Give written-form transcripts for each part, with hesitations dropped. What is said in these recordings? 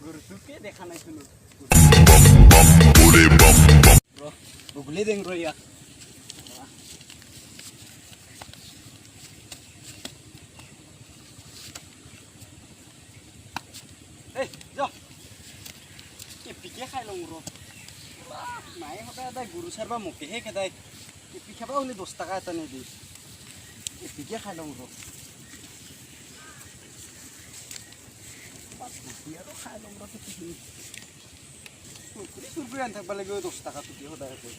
Gurduke দেখা নাই শুনো গুগলি দেং রইয়া এই যা কে পিকে খাই লং র নাই হতা দা গুরু সারবা মুকে হে কেদাই কে পিখাবা হলে 10 টাকা এটা নে দি কে পিকে খাই লং র Biaro খাই লং র পিকে Surprise antak balik gue 10 টাকা tuh dia udah itu.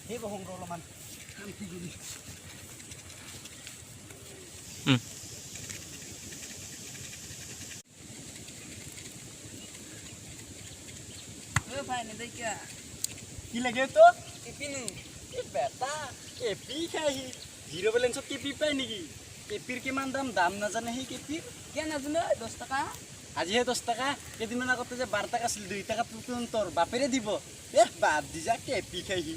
Ini bohong rolaman. Nanti gini. Bhai, ini क्या? Gila gitu? Kipinu. বেটা কেপি খাহি জিরো ব্যালেন্সত কেপি পাই নেকি কেপির কিমান দাম নাজানে সেই কেপির क्या নাজানো 10 টাকা আজিহে 10 টাকা কেদিনমান আগতে যে 12 টাকা আছিল 2 টাকা তোর বাপেরে দিব বাদ দি যা কেপি খাহি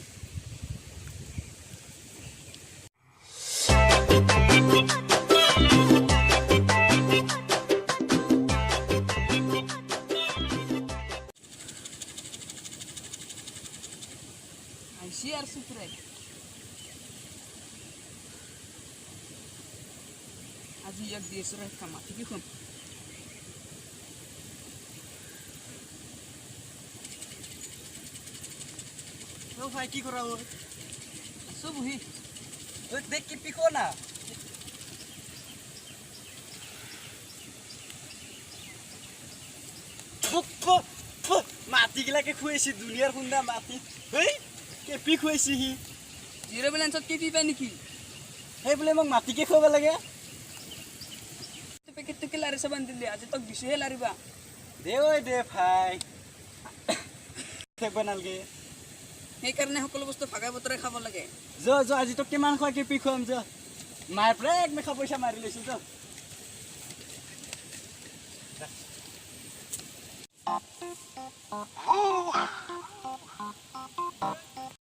Siar supre. Aji yak dia surat kama tiki khum. তো ভাই কি করা হয় Sub hi. তুই দেখ কি পিকো না মাটি গিলাকে খুঁয়েছি দুনিয়ার খুন্দা মাটি হেই কেপি খুঁয়েছি হি Zero balance ot kipi pa niki. সেই বোলে মোক মাটিকে খুৱাব লাগে Tu paket tu kelari saban dili aji tok bishe lari ba. দে ঐ দে ভাই দেখব নালগে Hei karne hokolo bostu phagai botre khabo lage. য আজি তো কিমান খোৱা কেপি খুৱাম য মাৰ পৰা এক মেখা পইচা মাৰি লৈছো য